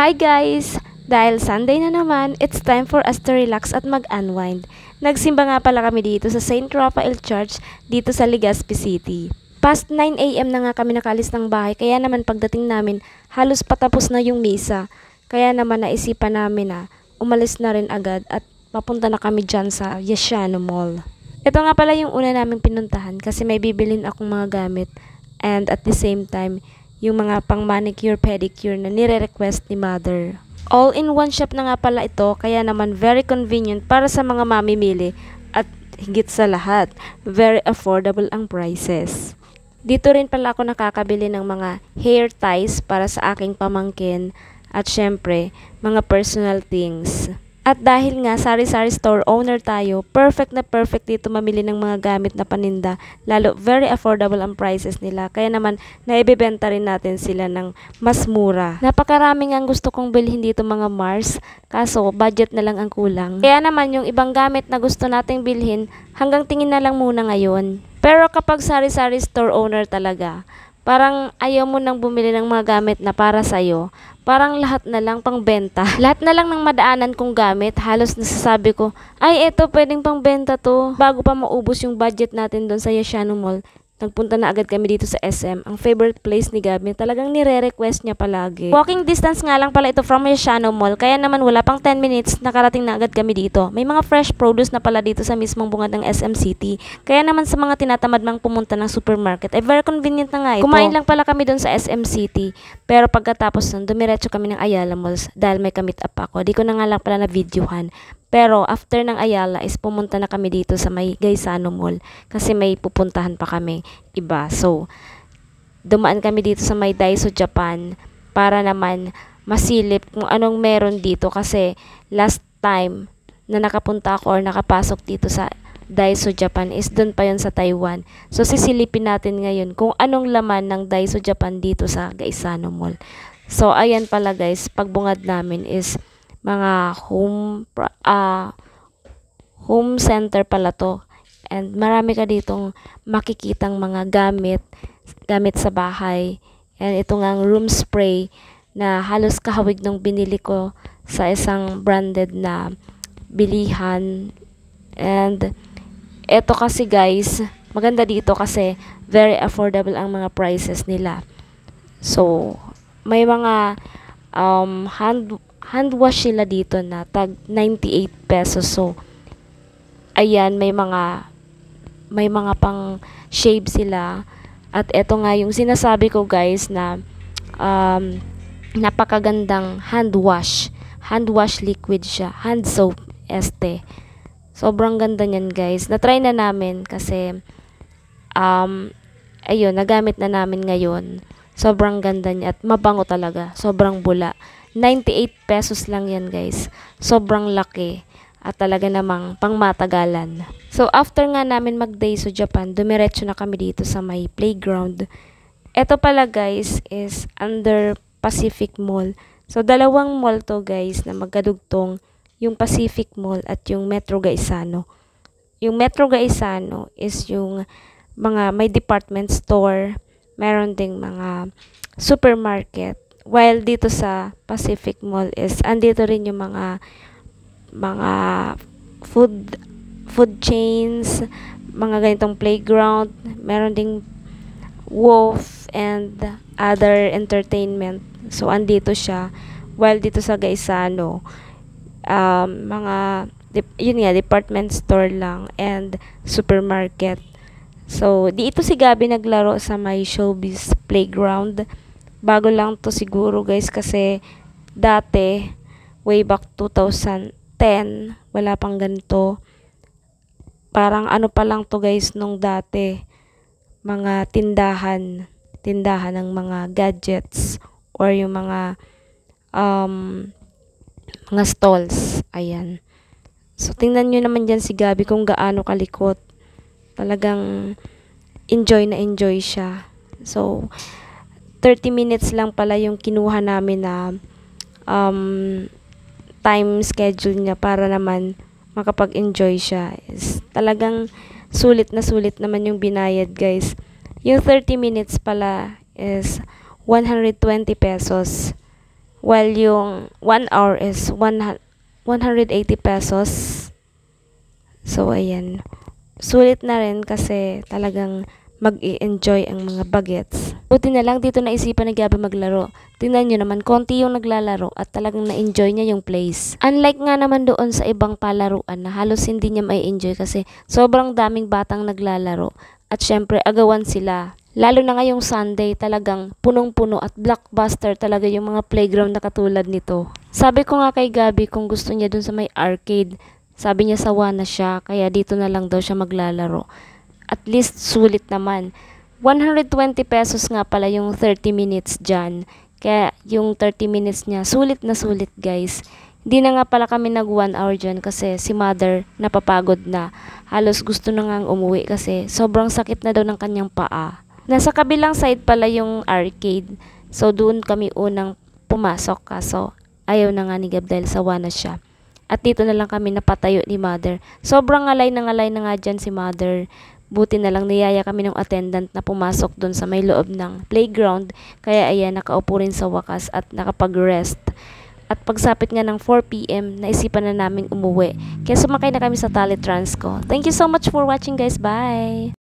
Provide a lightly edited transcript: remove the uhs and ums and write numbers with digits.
Hi guys! Dahil Sunday na naman, it's time for us to relax at mag-unwind. Nagsimba nga pala kami dito sa St. Raphael Church dito sa Legazpi City. Past 9 AM na nga kami nakalis ng bahay, kaya naman pagdating namin halos patapos na yung misa. Kaya naman naisipan namin na umalis na rin agad at papunta na kami dyan sa Yesiano Mall. Ito nga pala yung una naming pinuntahan kasi may bibilin akong mga gamit and at the same time yung mga pang manicure pedicure na nire-request ni mother. All in one shop na nga pala ito, kaya naman very convenient para sa mga mamimili at higit sa lahat, very affordable ang prices. Dito rin pala ako nakakabili ng mga hair ties para sa aking pamangkin at syempre, mga personal things. At dahil nga sari-sari store owner tayo, perfect na perfect dito mamili ng mga gamit na paninda. Lalo very affordable ang prices nila. Kaya naman naibebenta rin natin sila ng mas mura. Napakaraming ang gusto kong bilhin dito mga Mars. Kaso budget na lang ang kulang. Kaya naman yung ibang gamit na gusto nating bilhin, hanggang tingin na lang muna ngayon. Pero kapag sari-sari store owner talaga, parang ayaw mo nang bumili ng mga gamit na para sa'yo. Parang lahat na lang pangbenta. Lahat na lang ng madaanan kong gamit, halos nasasabi ko, ay eto pwedeng pangbenta to. Bago pa maubos yung budget natin doon sa Yesiano Mall, nagpunta na agad kami dito sa SM. Ang favorite place ni Gabi, talagang nire-request niya palagi. Walking distance nga lang pala ito from Yesiano Mall, kaya naman wala pang 10 minutes, nakarating na agad kami dito. May mga fresh produce na pala dito sa mismong bungad ng SM City. Kaya naman sa mga tinatamad mang pumunta ng supermarket, ay very convenient na nga ito. Kumain lang pala kami doon sa SM City, pero pagkatapos nun, dumiretso kami ng Ayala Malls dahil may kamit up ako. Di ko na nga lang pala na-videohan. Pero after ng Ayala is pumunta na kami dito sa may Gaisano Mall kasi may pupuntahan pa kami iba. So, dumaan kami dito sa may Daiso Japan para naman masilip kung anong meron dito kasi last time na nakapunta ako or nakapasok dito sa Daiso Japan is doon pa yon sa Taiwan. So, sisilipin natin ngayon kung anong laman ng Daiso Japan dito sa Gaisano Mall. So, ayan pala guys, pagbungad namin is mga home center pala to. And marami ka ditong makikitang mga gamit sa bahay. And ito nga ang room spray na halos kahawig nung binili ko sa isang branded na bilihan. And ito kasi guys, maganda dito kasi very affordable ang mga prices nila. So, may mga hand wash sila dito na tag 98 pesos. So, ayan, may mga pang shave sila. At eto nga yung sinasabi ko guys na napakagandang hand wash. Hand wash liquid siya. Hand soap este. Sobrang ganda niyan guys. Na-try na namin kasi ayun, nagamit na namin ngayon. Sobrang ganda niya at mabango talaga. Sobrang bula. 98 pesos lang yan guys. Sobrang laki. At talaga namang pangmatagalan. So after nga namin mag-day sa Japan, dumiretso na kami dito sa may playground. Ito pala guys is under Pacific Mall. So dalawang mall to guys na magkadugtong. Yung Pacific Mall at yung Metro Gaisano. Yung Metro Gaisano is yung mga may department store. Meron ding mga supermarket. While dito sa Pacific Mall is andito rin yung mga food chains, mga ganitong playground, meron ding wolf and other entertainment. So andito siya. While dito sa Gaisano, yun nga, department store lang and supermarket. So dito si Gabi naglaro sa may showbiz playground. Bago lang to siguro guys kasi dati way back 2010 wala pang ganito. Parang ano pa lang to guys nung dati, mga tindahan ng mga gadgets or yung mga stalls. Ayan. So tingnan nyo naman dyan si Gabi kung gaano kalikot. Talagang enjoy na enjoy siya. So 30 minutes lang pala yung kinuha namin na time schedule niya para naman makapag-enjoy siya. Is talagang sulit naman yung binayad guys. Yung 30 minutes pala is 120 pesos. while yung 1 hour is 180 pesos. So, ayan. Sulit na rin kasi talagang mag-i-enjoy ang mga bagets. Buti na lang dito naisipan ni Gabby maglaro. Tingnan nyo naman, konti yung naglalaro at talagang na-enjoy niya yung place. Unlike nga naman doon sa ibang palaruan na halos hindi niya mai-enjoy kasi sobrang daming batang naglalaro. At syempre, agawan sila. Lalo na ngayong Sunday, talagang punong-puno at blockbuster talaga yung mga playground na katulad nito. Sabi ko nga kay Gabby kung gusto niya dun sa may arcade, sabi niya sawa na siya, kaya dito na lang daw siya maglalaro. At least sulit naman. 120 pesos nga pala yung 30 minutes dyan. Kaya yung 30 minutes niya, sulit na sulit guys. Hindi na nga pala kami nag 1 hour dyan kasi si mother napapagod na. Halos gusto na nga umuwi kasi sobrang sakit na daw ng kanyang paa. Nasa kabilang side pala yung arcade. So doon kami unang pumasok kaso ayaw na nga ni Gab dahil sawa na siya. At dito na lang kami napatayo ni mother. Sobrang ngalay na nga dyan si mother. Buti na lang niyaya kami ng attendant na pumasok doon sa may loob ng playground. Kaya ayan, nakaupo rin sa wakas at nakapag-rest. At pagsapit nga ng 4 PM, naisipan na namin umuwi. Kaya sumakay na kami sa Tally Transco. Thank you so much for watching guys. Bye!